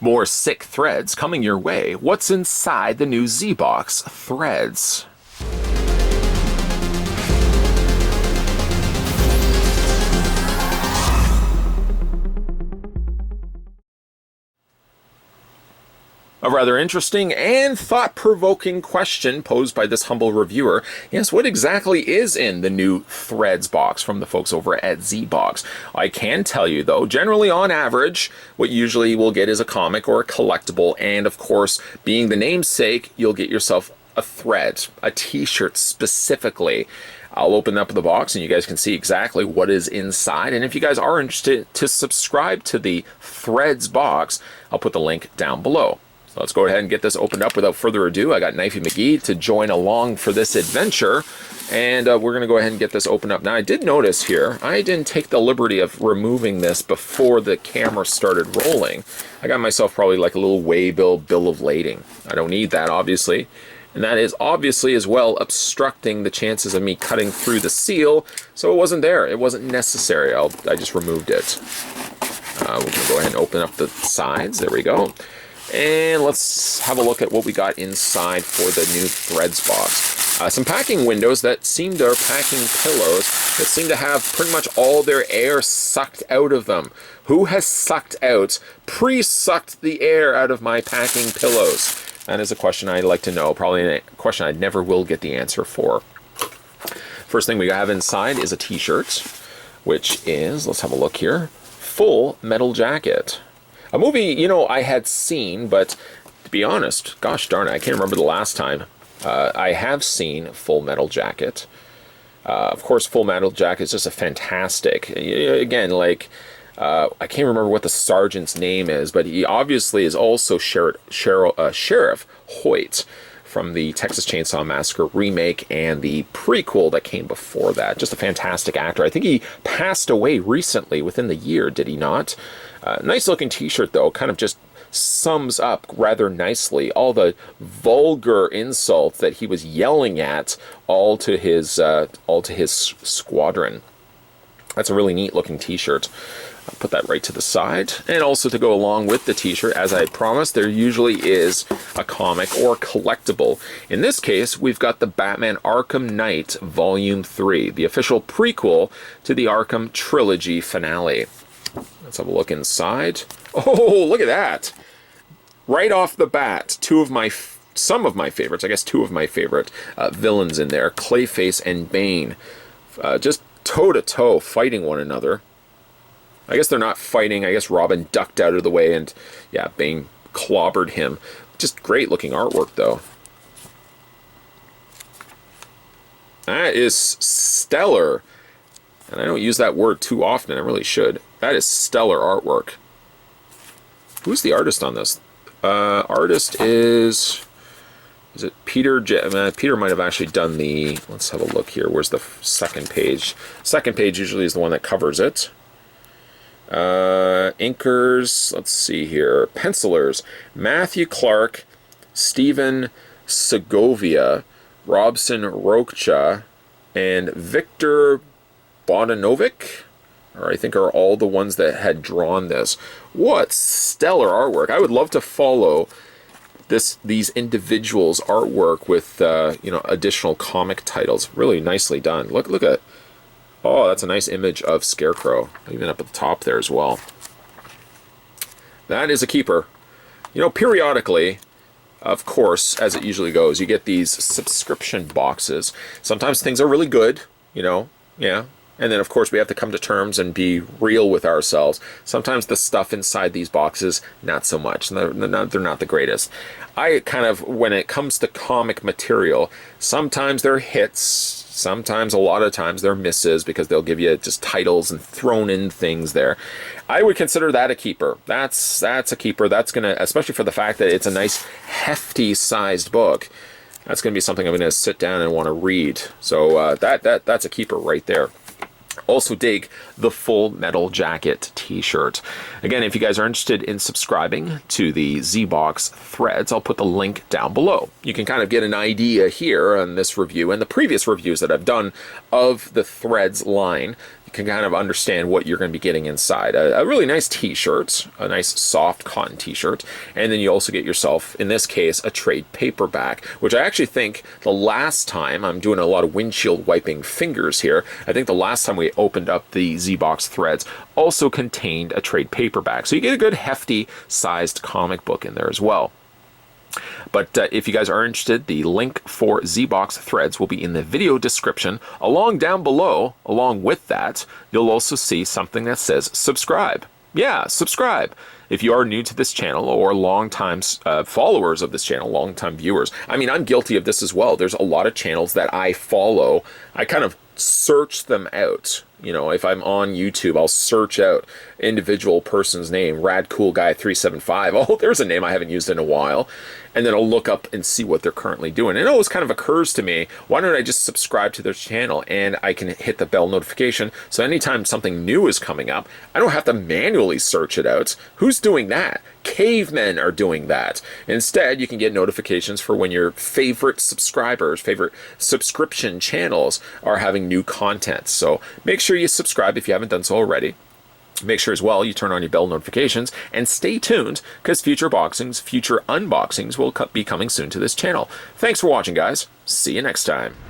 More sick threads coming your way. What's inside the new ZBox threads? A rather interesting and thought-provoking question posed by this humble reviewer. Yes, what exactly is in the new Threads box from the folks over at ZBox? I can tell you, though, generally on average, what usually we'll get is a comic or a collectible, and of course, being the namesake, you'll get yourself a thread, a t-shirt specifically. I'll open up the box and you guys can see exactly what is inside. And if you guys are interested to subscribe to the Threads box, I'll put the link down below. So let's go ahead and get this opened up without further ado. I got Knifey McGee to join along for this adventure, and we're going to go ahead and get this opened up. Now, I did notice here, I didn't take the liberty of removing this before the camera started rolling. I got myself probably like a little waybill bill of lading. I don't need that, obviously. And that is obviously as well obstructing the chances of me cutting through the seal, so it wasn't there. It wasn't necessary. I just removed it. We're going to go ahead and open up the sides. There we go. And let's have a look at what we got inside for the new Threads box. Some packing windows that seem to, or packing pillows that seem to have pretty much all their air sucked out of them. Who has pre-sucked the air out of my packing pillows? That is a question I'd like to know. Probably a question I never will get the answer for. First thing we have inside is a t-shirt, which is, let's have a look here, Full Metal Jacket. A movie, you know, I had seen, but to be honest, gosh darn it, I can't remember the last time I have seen Full Metal Jacket. Of course, Full Metal Jacket is just a fantastic, again, like, I can't remember what the sergeant's name is, but he obviously is also Sheriff Hoyt from the Texas Chainsaw Massacre remake and the prequel that came before that. Just a fantastic actor. I think he passed away recently, within the year, did he not? Nice looking t-shirt though, kind of just sums up rather nicely all the vulgar insults that he was yelling at all to his squadron. That's a really neat looking t-shirt. I'll put that right to the side. And also to go along with the t-shirt, as I promised, there usually is a comic or collectible. In this case, we've got the Batman Arkham Knight Volume 3, the official prequel to the Arkham Trilogy finale. Let's have a look inside. Oh, look at that! Right off the bat, some of my favorites, I guess two of my favorite villains in there, Clayface and Bane, just toe-to-toe fighting one another. I guess they're not fighting. I guess Robin ducked out of the way and, yeah, Bane clobbered him. Just great looking artwork, though. That is stellar. And I don't use that word too often. I really should. That is stellar artwork. Who's the artist on this? Artist is it Peter? Peter might have actually done the... Let's have a look here. Where's the second page? Second page usually is the one that covers it. Inkers, let's see here. Pencilers, Matthew Clark, Stephen Segovia, Robson Rocha, and Victor Bodanovic, or I think are all the ones that had drawn this. What stellar artwork. I would love to follow these individuals' artwork with additional comic titles. Really nicely done. Look at, oh, that's a nice image of Scarecrow, even up at the top there as well. That is a keeper. You know, periodically, of course, as it usually goes, you get these subscription boxes. Sometimes things are really good, you know, yeah. And then, of course, we have to come to terms and be real with ourselves. Sometimes the stuff inside these boxes, not so much. They're not the greatest. I kind of, when it comes to comic material, sometimes they're hits. Sometimes, a lot of times, they're misses because they'll give you just titles and thrown in things there. I would consider that a keeper. That's a keeper. That's going to, especially for the fact that it's a nice, hefty-sized book, that's going to be something I'm going to sit down and want to read. So that's a keeper right there. Also dig the Full Metal Jacket t-shirt. Again, if you guys are interested in subscribing to the ZBox threads, I'll put the link down below. You can kind of get an idea here on this review and the previous reviews that I've done of the threads line. you can kind of understand what you're going to be getting inside. A really nice t-shirt, a nice soft cotton t-shirt, and then you also get yourself, in this case, a trade paperback, which I actually think the last time, I'm doing a lot of windshield wiping fingers here, I think the last time we opened up the ZBox Threads also contained a trade paperback. So you get a good hefty sized comic book in there as well. But if you guys are interested, the link for ZBox Threads will be in the video description. Down below, along with that, you'll also see something that says subscribe. Yeah, subscribe. If you are new to this channel or long-time followers of this channel, long-time viewers, I mean, I'm guilty of this as well. There's a lot of channels that I follow. I kind of search them out. You know, if I'm on YouTube, I'll search out individual person's name, Rad Cool Guy 375. Oh, there's a name I haven't used in a while. And then I'll look up and see what they're currently doing. And it always kind of occurs to me, why don't I just subscribe to their channel and I can hit the bell notification so anytime something new is coming up, I don't have to manually search it out. Who's doing that? Cavemen are doing that. Instead, you can get notifications for when your favorite subscribers, favorite subscription channels are having new content. So make sure you subscribe if you haven't done so already. Make sure as well you turn on your bell notifications and stay tuned because future unboxings will be coming soon to this channel. Thanks for watching, guys. See you next time.